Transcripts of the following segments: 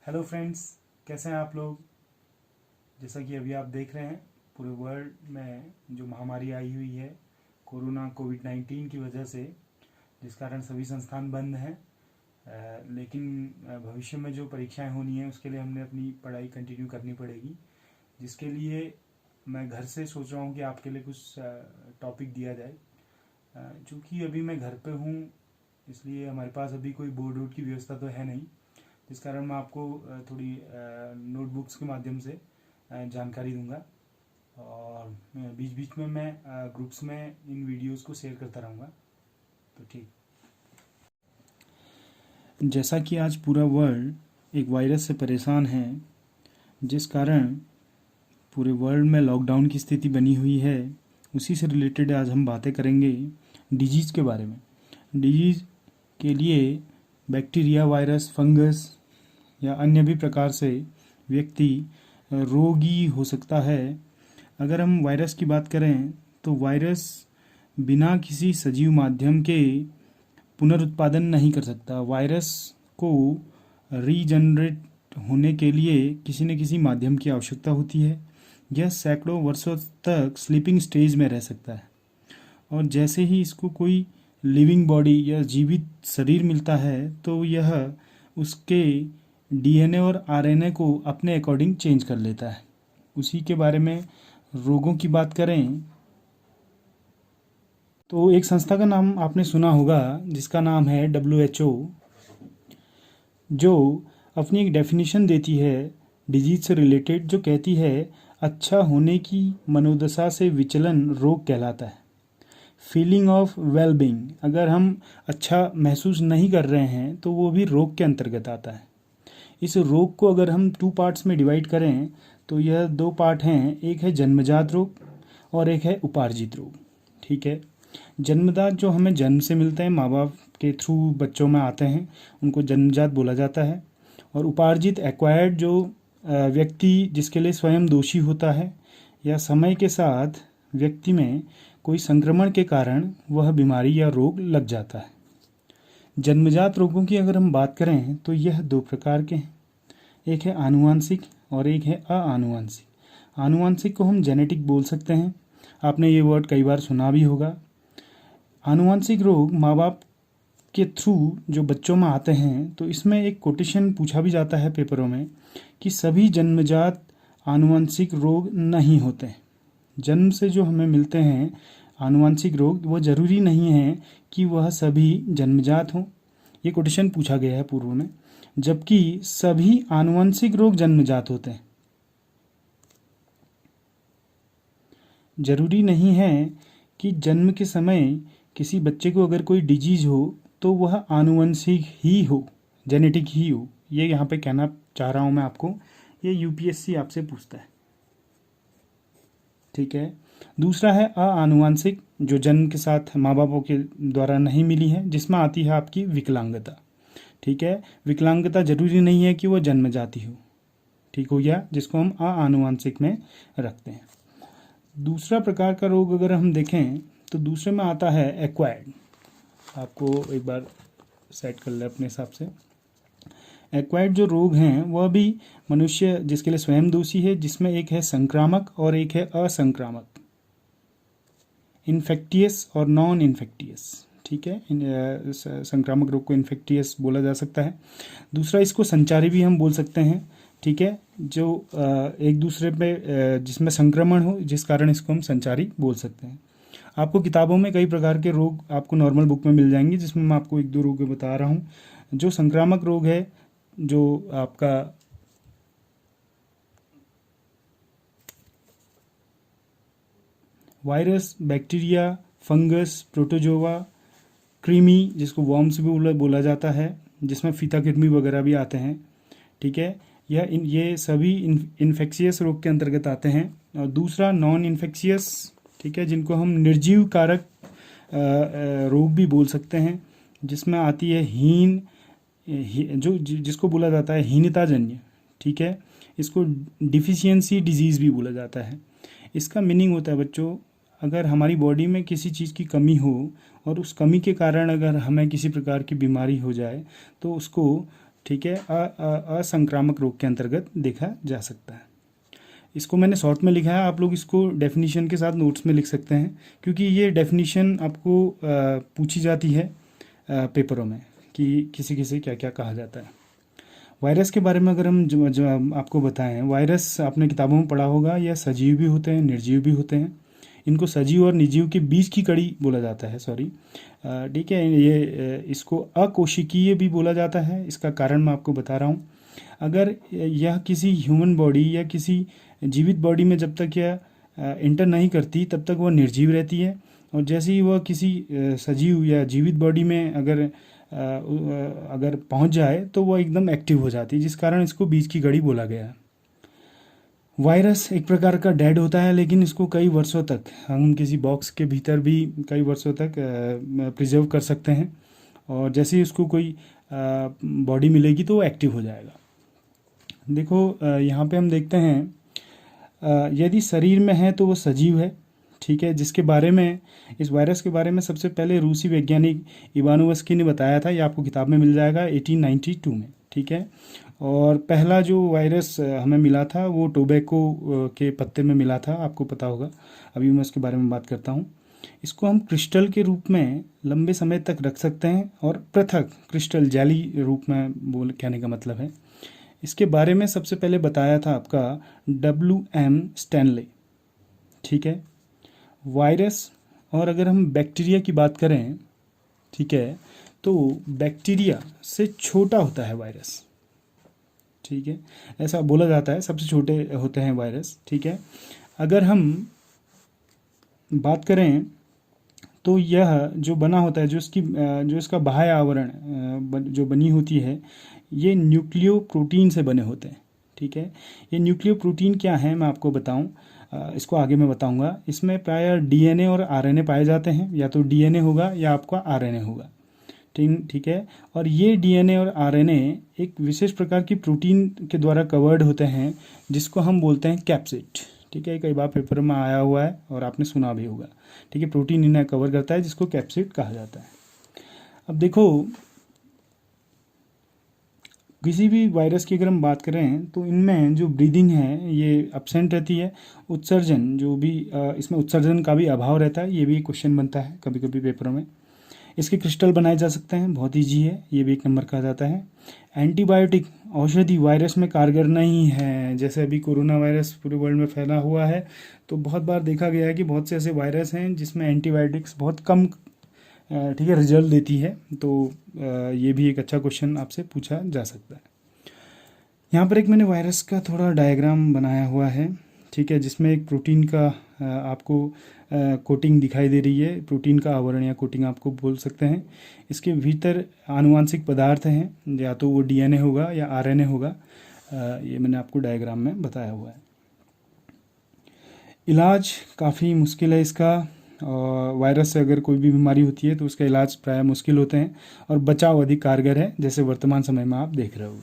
Hello friends, कैसे हैं आप लोग। जैसा कि अभी आप देख रहे हैं, पूरे वर्ल्ड में जो महामारी आई हुई है कोरोना कोविड-19 की वजह से, जिस कारण सभी संस्थान बंद हैं। लेकिन भविष्य में जो परीक्षाएं होनी है उसके लिए हमने अपनी पढ़ाई कंटिन्यू करनी पड़ेगी, जिसके लिए मैं घर से सोच रहा हूँ कि आपके लिए कुछ टॉपिक दिया जाए। चूँकि अभी मैं घर पे हूँ, इसलिए हमारे पास अभी कोई बोर्ड वोर्ड की व्यवस्था तो है नहीं, जिस कारण मैं आपको थोड़ी नोटबुक्स के माध्यम से जानकारी दूंगा। और बीच बीच में मैं ग्रुप्स में इन वीडियोस को शेयर करता रहूँगा। तो ठीक, जैसा कि आज पूरा वर्ल्ड एक वायरस से परेशान है, जिस कारण पूरे वर्ल्ड में लॉकडाउन की स्थिति बनी हुई है, उसी से रिलेटेड आज हम बातें करेंगे डिजीज़ के बारे में। डिजीज़ के लिए बैक्टीरिया, वायरस, फंगस या अन्य भी प्रकार से व्यक्ति रोगी हो सकता है। अगर हम वायरस की बात करें तो वायरस बिना किसी सजीव माध्यम के पुनरुत्पादन नहीं कर सकता। वायरस को रीजनरेट होने के लिए किसी न किसी माध्यम की आवश्यकता होती है। यह सैकड़ों वर्षों तक स्लीपिंग स्टेज में रह सकता है, और जैसे ही इसको कोई लिविंग बॉडी या जीवित शरीर मिलता है तो यह उसके डीएनए और आरएनए को अपने अकॉर्डिंग चेंज कर लेता है। उसी के बारे में रोगों की बात करें तो एक संस्था का नाम आपने सुना होगा, जिसका नाम है WHO, जो अपनी एक डेफिनेशन देती है डिजीज से रिलेटेड, जो कहती है अच्छा होने की मनोदशा से विचलन रोग कहलाता है। फीलिंग ऑफ वेलबींग, अगर हम अच्छा महसूस नहीं कर रहे हैं तो वो भी रोग के अंतर्गत आता है। इस रोग को अगर हम 2 पार्ट्स में डिवाइड करें तो यह 2 पार्ट हैं, एक है जन्मजात रोग और एक है उपार्जित रोग। ठीक है, जन्मजात जो हमें जन्म से मिलते हैं, माँ बाप के थ्रू बच्चों में आते हैं, उनको जन्मजात बोला जाता है। और उपार्जित एक्वायर्ड, जो व्यक्ति जिसके लिए स्वयं दोषी होता है या समय के साथ व्यक्ति में कोई संक्रमण के कारण वह बीमारी या रोग लग जाता है। जन्मजात रोगों की अगर हम बात करें तो यह 2 प्रकार के हैं, एक है आनुवांशिक और एक है आनुवांशिक। आनुवांशिक को हम जेनेटिक बोल सकते हैं, आपने ये वर्ड कई बार सुना भी होगा। आनुवांशिक रोग माँ बाप के थ्रू जो बच्चों में आते हैं, तो इसमें एक कोटेशन पूछा भी जाता है पेपरों में कि सभी जन्मजात आनुवांशिक रोग नहीं होते। जन्म से जो हमें मिलते हैं आनुवांशिक रोग, वो जरूरी नहीं है कि वह सभी जन्मजात हों। ये कोटेशन पूछा गया है पूर्व में, जबकि सभी आनुवंशिक रोग जन्मजात होते हैं। जरूरी नहीं है कि जन्म के समय किसी बच्चे को अगर कोई डिजीज हो तो वह आनुवंशिक ही हो, जेनेटिक ही हो। ये यहाँ पे कहना चाह रहा हूँ मैं आपको, ये यूपीएससी आपसे पूछता है। ठीक है, दूसरा है आनुवांशिक, जो जन्म के साथ माँ बापों के द्वारा नहीं मिली है, जिसमें आती है आपकी विकलांगता। ठीक है, विकलांगता जरूरी नहीं है कि वो जन्मजाति हो। ठीक हो गया, जिसको हम आनुवांशिक में रखते हैं। दूसरा प्रकार का रोग अगर हम देखें तो दूसरे में आता है एक्वायर्ड। आपको एक बार सेट कर ले अपने हिसाब से। एक्वायर्ड जो रोग हैं वह भी मनुष्य जिसके लिए स्वयं दोषी है, जिसमें एक है संक्रामक और एक है असंक्रामक, इन्फेक्टियस और नॉन इन्फेक्टियस। ठीक है, संक्रामक रोग को इन्फेक्टियस बोला जा सकता है। दूसरा, इसको संचारी भी हम बोल सकते हैं। ठीक है, जो एक दूसरे पे जिसमें संक्रमण हो, जिस कारण इसको हम संचारी बोल सकते हैं। आपको किताबों में कई प्रकार के रोग आपको नॉर्मल बुक में मिल जाएंगे, जिसमें मैं आपको 1-2 रोग बता रहा हूँ। जो संक्रामक रोग है, जो आपका virus, bacteria, fungus, protozoa, creamy, जिसको वॉर्म्स भी बोला जाता है, जिसमें फीता कृमि वगैरह भी आते हैं। ठीक है, ये सभी इन्फेक्शियस रोग के अंतर्गत आते हैं। और दूसरा नॉन इन्फेक्शियस, ठीक है, जिनको हम निर्जीव कारक रोग भी बोल सकते हैं, जिसमें आती है जिसको बोला जाता है हीनताजन्य। ठीक है, इसको डिफिशियंसी डिजीज़ भी बोला जाता है। इसका मीनिंग होता है बच्चों, अगर हमारी बॉडी में किसी चीज़ की कमी हो और उस कमी के कारण अगर हमें किसी प्रकार की बीमारी हो जाए तो उसको ठीक है, असंक्रामक रोग के अंतर्गत देखा जा सकता है। इसको मैंने शॉर्ट में लिखा है, आप लोग इसको डेफिनेशन के साथ नोट्स में लिख सकते हैं, क्योंकि ये डेफिनेशन आपको पूछी जाती है पेपरों में कि किसी किसी क्या क्या कहा जाता है। वायरस के बारे में अगर हम जो आपको बताएं, वायरस आपने किताबों में पढ़ा होगा, यह सजीव भी होते हैं, निर्जीव भी होते हैं। इनको सजीव और निर्जीव के बीच की कड़ी बोला जाता है, सॉरी, ठीक है। ये इसको अकोशिकीय भी बोला जाता है। इसका कारण मैं आपको बता रहा हूँ। अगर यह किसी ह्यूमन बॉडी या किसी जीवित बॉडी में जब तक यह इंटर नहीं करती तब तक वह निर्जीव रहती है, और जैसे ही वह किसी सजीव या जीवित बॉडी में अगर पहुंच जाए तो वह एकदम एक्टिव हो जाती है, जिस कारण इसको बीच की घड़ी बोला गया है। वायरस एक प्रकार का डेड होता है, लेकिन इसको कई वर्षों तक हम किसी बॉक्स के भीतर भी कई वर्षों तक प्रिजर्व कर सकते हैं, और जैसे ही उसको कोई बॉडी मिलेगी तो वो एक्टिव हो जाएगा। देखो यहाँ पे हम देखते हैं, यदि शरीर में है तो वो सजीव है, ठीक है, जिसके बारे में, इस वायरस के बारे में सबसे पहले रूसी वैज्ञानिक इवानोवस्की ने बताया था। ये आपको किताब में मिल जाएगा 1892 में, ठीक है। और पहला जो वायरस हमें मिला था वो टोबैको के पत्ते में मिला था, आपको पता होगा। अभी मैं उसके बारे में बात करता हूँ। इसको हम क्रिस्टल के रूप में लंबे समय तक रख सकते हैं, और पृथक क्रिस्टल जेली रूप में कहने का मतलब है। इसके बारे में सबसे पहले बताया था आपका WM स्टैनले, ठीक है। वायरस, और अगर हम बैक्टीरिया की बात करें, ठीक है, तो बैक्टीरिया से छोटा होता है वायरस, ठीक है, ऐसा बोला जाता है, सबसे छोटे होते हैं वायरस, ठीक है। अगर हम बात करें तो यह जो बना होता है, जो इसका बाह्य आवरण जो बनी होती है, ये न्यूक्लियो प्रोटीन से बने होते हैं, ठीक है। ये न्यूक्लियो प्रोटीन क्या है मैं आपको बताऊं, इसको आगे मैं बताऊंगा। इसमें प्रायः DNA और RNA पाए जाते हैं, या तो DNA होगा या आपका RNA होगा, ठीक है। और ये DNA और RNA एक विशेष प्रकार की प्रोटीन के द्वारा कवर्ड होते हैं, जिसको हम बोलते हैं कैप्सिड, ठीक है। कई बार पेपर में आया हुआ है और आपने सुना भी होगा, ठीक है। प्रोटीन इन्हें कवर करता है, जिसको कैप्सिड कहा जाता है। अब देखो, किसी भी वायरस की अगर हम बात करें तो इनमें जो ब्रीदिंग है ये एब्सेंट रहती है। उत्सर्जन जो भी इसमें उत्सर्जन का भी अभाव रहता है, ये भी क्वेश्चन बनता है कभी कभी पेपरों में। इसके क्रिस्टल बनाए जा सकते हैं, बहुत ईजी है, ये भी 1 नंबर कहा जाता है। एंटीबायोटिक औषधि वायरस में कारगर नहीं है। जैसे अभी कोरोना वायरस पूरे वर्ल्ड में फैला हुआ है, तो बहुत बार देखा गया है कि बहुत से ऐसे वायरस हैं जिसमें एंटीबायोटिक्स बहुत कम, ठीक है, रिजल्ट देती है। तो ये भी एक अच्छा क्वेश्चन आपसे पूछा जा सकता है। यहाँ पर एक मैंने वायरस का थोड़ा डायग्राम बनाया हुआ है, ठीक है, जिसमें एक प्रोटीन का आपको कोटिंग दिखाई दे रही है। प्रोटीन का आवरण या कोटिंग आपको बोल सकते हैं। इसके भीतर आनुवांशिक पदार्थ हैं, या तो वो DNA होगा या RNA होगा। ये मैंने आपको डायग्राम में बताया हुआ है। इलाज काफ़ी मुश्किल है इसका। वायरस से अगर कोई भी बीमारी होती है तो उसका इलाज प्रायः मुश्किल होते हैं, और बचाव अधिक कारगर है, जैसे वर्तमान समय में आप देख रहे हो।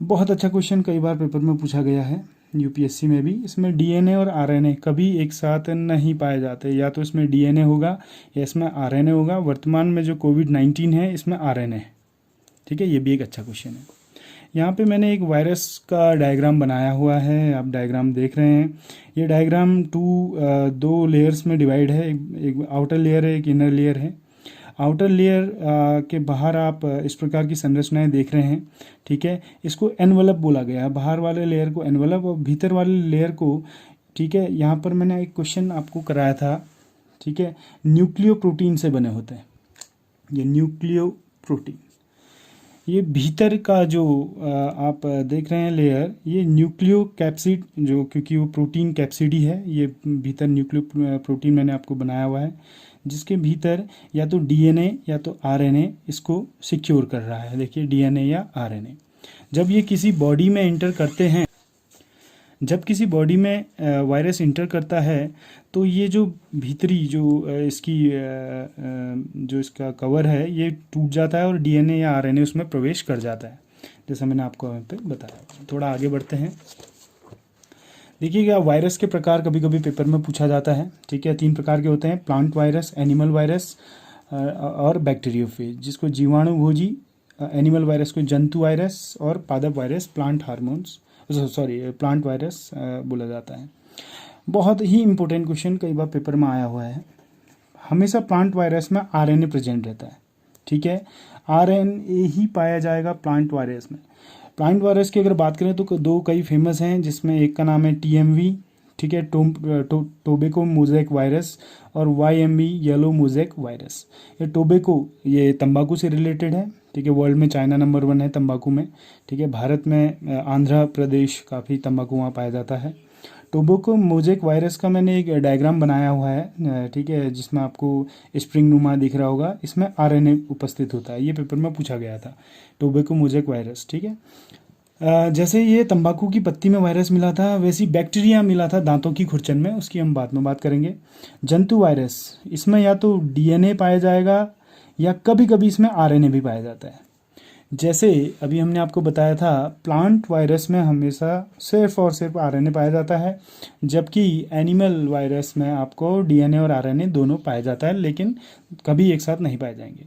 बहुत अच्छा क्वेश्चन कई बार पेपर में पूछा गया है, UPSC में भी। इसमें DNA और RNA कभी एक साथ नहीं पाए जाते, या तो इसमें DNA होगा या इसमें RNA होगा। वर्तमान में जो कोविड-19 है इसमें RNA है, ठीक है। ये भी एक अच्छा क्वेश्चन है। यहाँ पे मैंने एक वायरस का डायग्राम बनाया हुआ है, आप डायग्राम देख रहे हैं। ये डायग्राम 2 लेयर्स में डिवाइड है, एक आउटर लेयर है, एक इनर लेयर है। आउटर लेयर के बाहर आप इस प्रकार की संरचनाएं देख रहे हैं, ठीक है। इसको एनवलप बोला गया है, बाहर वाले लेयर को एनवलप और भीतर वाले लेयर को, ठीक है। यहाँ पर मैंने एक क्वेश्चन आपको कराया था, ठीक है, न्यूक्लियो प्रोटीन से बने होते हैं ये न्यूक्लियो प्रोटीन। ये भीतर का जो आप देख रहे हैं लेयर, ये न्यूक्लियो कैप्सिड, जो क्योंकि वो प्रोटीन कैप्सिड ही है, ये भीतर न्यूक्लियो प्रोटीन मैंने आपको बनाया हुआ है, जिसके भीतर या तो DNA या तो RNA इसको सिक्योर कर रहा है। देखिए DNA या RNA जब ये किसी बॉडी में इंटर करते हैं, जब किसी बॉडी में वायरस इंटर करता है तो ये जो भीतरी जो इसका कवर है ये टूट जाता है और DNA या RNA उसमें प्रवेश कर जाता है, जैसा मैंने आपको यहाँ पे बताया। थोड़ा आगे बढ़ते हैं। देखिएगा, वायरस के प्रकार कभी कभी पेपर में पूछा जाता है, ठीक है। 3 प्रकार के होते हैं, प्लांट वायरस, एनिमल वायरस और बैक्टीरियोफेज, जिसको जीवाणुभोजी एनिमल वायरस को जंतु वायरस और पादप virus plant hormones plant virus बोला जाता है। बहुत ही इंपॉर्टेंट क्वेश्चन कई बार पेपर में आया हुआ है। हमेशा प्लांट वायरस में आरएनए प्रेजेंट रहता है, ठीक है, आरएनए ही पाया जाएगा प्लांट वायरस में। प्लांट वायरस की अगर बात करें तो दो कई फेमस हैं, जिसमें एक का नाम है टीएमवी, ठीक है, टोबैको मोज़ेक वायरस, और वाईएमवी येलो मोज़ेक वायरस। ये तंबाकू से रिलेटेड है, ठीक है, वर्ल्ड में चाइना नंबर 1 है तंबाकू में, ठीक है, भारत में आंध्र प्रदेश काफ़ी तंबाकू वहाँ पाया जाता है। टोबैको मोज़ेक वायरस का मैंने एक डायग्राम बनाया हुआ है, ठीक है, जिसमें आपको स्प्रिंग नुमा दिख रहा होगा, इसमें आरएनए उपस्थित होता है। ये पेपर में पूछा गया था, टोबैको मोज़ेक वायरस, ठीक है। जैसे ये तंबाकू की पत्ती में वायरस मिला था, वैसी बैक्टीरिया मिला था दांतों की खुरचन में, उसकी हम बाद में बात करेंगे। जंतु वायरस, इसमें या तो डीएनए पाया जाएगा या कभी कभी इसमें आरएनए भी पाया जाता है। जैसे अभी हमने आपको बताया था, प्लांट वायरस में हमेशा सिर्फ और सिर्फ आरएनए पाया जाता है, जबकि एनिमल वायरस में आपको डीएनए और आरएनए दोनों पाया जाता है, लेकिन कभी एक साथ नहीं पाए जाएंगे।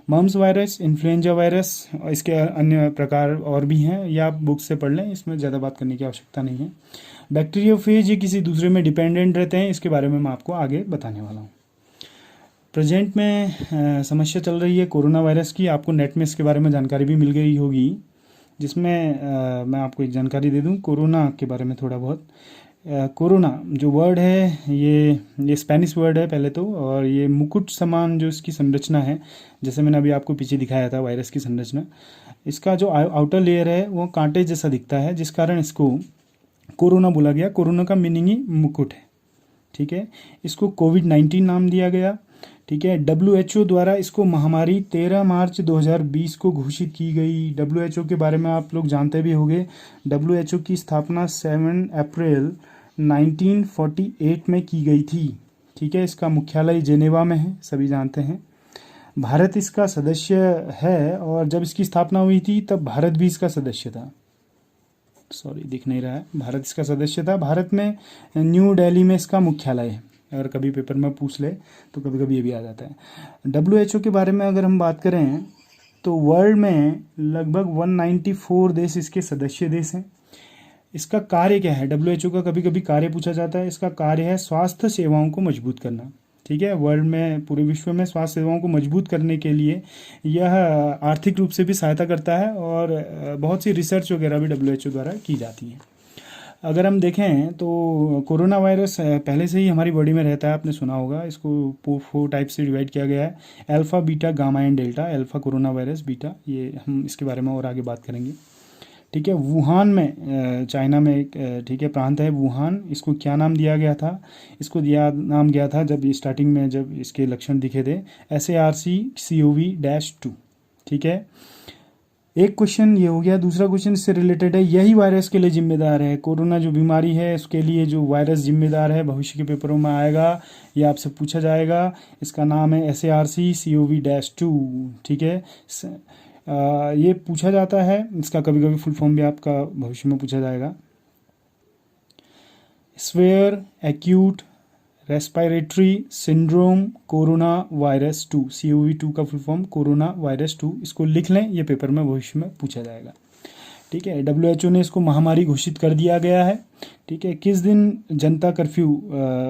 मम्स वायरस, इन्फ्लुएंजा वायरस, इसके अन्य प्रकार और भी हैं, या आप बुक से पढ़ लें, इसमें ज़्यादा बात करने की आवश्यकता नहीं है। बैक्टीरियोफेज ये किसी दूसरे में डिपेंडेंट रहते हैं, इसके बारे में मैं आपको आगे बताने वाला हूँ। प्रेजेंट में समस्या चल रही है कोरोना वायरस की, आपको नेट में इसके बारे में जानकारी भी मिल गई होगी, जिसमें मैं आपको एक जानकारी दे दूं कोरोना के बारे में थोड़ा बहुत। कोरोना जो वर्ड है ये स्पेनिश वर्ड है पहले तो, और ये मुकुट समान जो इसकी संरचना है, जैसे मैंने अभी आपको पीछे दिखाया था वायरस की संरचना, इसका जो आउटर लेयर है वो कांटे जैसा दिखता है, जिस कारण इसको कोरोना बोला गया। कोरोना का मीनिंग ही मुकुट है, ठीक है। इसको कोविड-19 नाम दिया गया, ठीक है। WHO द्वारा इसको महामारी 13 मार्च 2020 को घोषित की गई। WHO के बारे में आप लोग जानते भी होंगे। WHO की स्थापना 7 अप्रैल 1948 में की गई थी, ठीक है। इसका मुख्यालय जेनेवा में है, सभी जानते हैं। भारत इसका सदस्य है, और जब इसकी स्थापना हुई थी तब भारत भी इसका सदस्य था। दिख नहीं रहा है, भारत इसका सदस्य था। भारत में न्यू दिल्ली में इसका मुख्यालय है। अगर कभी पेपर में पूछ ले तो कभी कभी ये भी आ जाता है। WHO के बारे में अगर हम बात करें तो वर्ल्ड में लगभग 194 देश इसके सदस्य देश हैं। इसका कार्य क्या है? WHO का कभी कभी कार्य पूछा जाता है। इसका कार्य है स्वास्थ्य सेवाओं को मजबूत करना, ठीक है। वर्ल्ड में, पूरे विश्व में स्वास्थ्य सेवाओं को मजबूत करने के लिए यह आर्थिक रूप से भी सहायता करता है, और बहुत सी रिसर्च वगैरह भी WHO द्वारा की जाती है। अगर हम देखें तो कोरोना वायरस पहले से ही हमारी बॉडी में रहता है, आपने सुना होगा। इसको 4 टाइप से डिवाइड किया गया है, alpha, beta, gamma and delta. Alpha corona virus, beta, ये हम इसके बारे में और आगे बात करेंगे, ठीक है। वुहान में, चाइना में एक, ठीक है, प्रांत है वुहान। इसको क्या नाम दिया गया था? इसको नाम गया था, जब स्टार्टिंग में जब इसके लक्षण दिखे थे, SARS-CoV-2, ठीक है। एक क्वेश्चन ये हो गया। दूसरा क्वेश्चन इससे रिलेटेड है, यही वायरस के लिए जिम्मेदार है? कोरोना जो बीमारी है उसके लिए जो वायरस जिम्मेदार है, भविष्य के पेपरों में आएगा, ये आपसे पूछा जाएगा। इसका नाम है SARS-CoV-2, ठीक है। ये पूछा जाता है, इसका कभी कभी फुल फॉर्म भी आपका भविष्य में पूछा जाएगा। Swear acute respiratory syndrome corona virus 2, CoV-2 का फुल फॉर्म कोरोना वायरस 2। इसको लिख लें, ये पेपर में भविष्य में पूछा जाएगा, ठीक है। WHO ने इसको महामारी घोषित कर दिया गया है, ठीक है। किस दिन जनता कर्फ्यू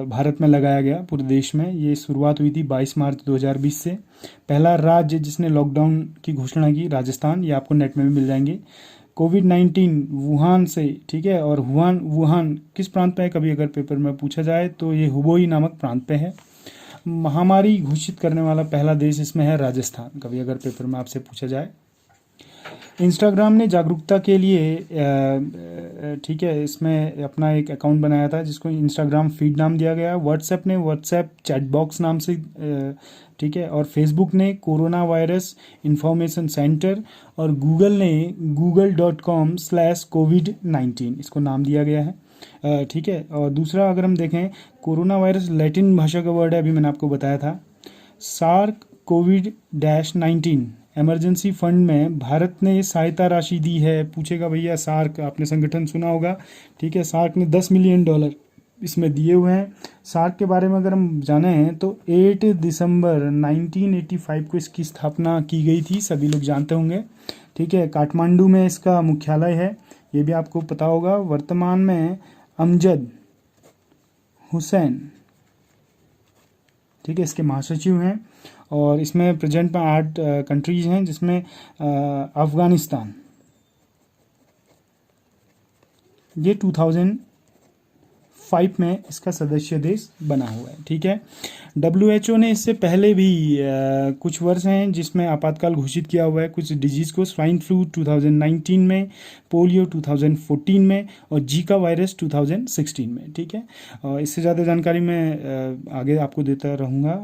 भारत में लगाया गया पूरे देश में? ये शुरुआत हुई थी 22 मार्च 2020 से। पहला राज्य जिसने लॉकडाउन की घोषणा की, राजस्थान, ये आपको नेट में भी मिल जाएंगे। कोविड-19 वुहान से, ठीक है। और वुहान किस प्रांत पे है? कभी अगर पेपर में पूछा जाए तो ये हुबोई नामक प्रांत पे है। महामारी घोषित करने वाला पहला देश इसमें है राजस्थान, कभी अगर पेपर में आपसे पूछा जाए। इंस्टाग्राम ने जागरूकता के लिए, ठीक है, इसमें अपना एक अकाउंट बनाया था जिसको इंस्टाग्राम फीड नाम दिया गया। व्हाट्सएप ने व्हाट्सएप चैट बॉक्स नाम से, ठीक है। और फेसबुक ने कोरोना वायरस इंफॉर्मेशन सेंटर, और गूगल ने google.com/covid19 इसको नाम दिया गया है, ठीक है। और दूसरा अगर हम देखें, कोरोना वायरस लैटिन भाषा का वर्ड है, अभी मैंने आपको बताया था। SARS-CoV-19 इमरजेंसी फंड में भारत ने सहायता राशि दी है। पूछेगा भैया, सार्क, आपने संगठन सुना होगा, ठीक है। सार्क ने $10 मिलियन इसमें दिए हुए हैं। सार्क के बारे में अगर हम जाने हैं तो 8 दिसंबर 1985 को इसकी स्थापना की गई थी, सभी लोग जानते होंगे। ठीक है, काठमांडू में इसका मुख्यालय है, ये भी आपको पता होगा। वर्तमान में अमजद हुसैन, ठीक है, इसके महासचिव हैं। और इसमें प्रेजेंट में 8 कंट्रीज हैं, जिसमें अफगानिस्तान, ये 2005 में इसका सदस्य देश बना हुआ है। ठीक है, WHO ने इससे पहले भी कुछ वर्ष हैं जिसमें आपातकाल घोषित किया हुआ है कुछ डिजीज़ को। स्वाइन फ्लू 2019 में, पोलियो 2014 में और जीका वायरस 2016 में। ठीक है, इससे ज़्यादा जानकारी मैं आगे आपको देता रहूँगा।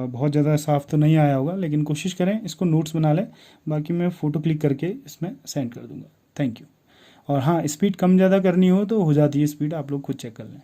बहुत ज़्यादा साफ तो नहीं आया होगा, लेकिन कोशिश करें इसको नोट्स बना लें, बाकी मैं फ़ोटो क्लिक करके इसमें सेंड कर दूँगा। Thank you. और हाँ, स्पीड कम ज़्यादा करनी हो तो हो जाती है स्पीड, आप लोग खुद चेक कर लें।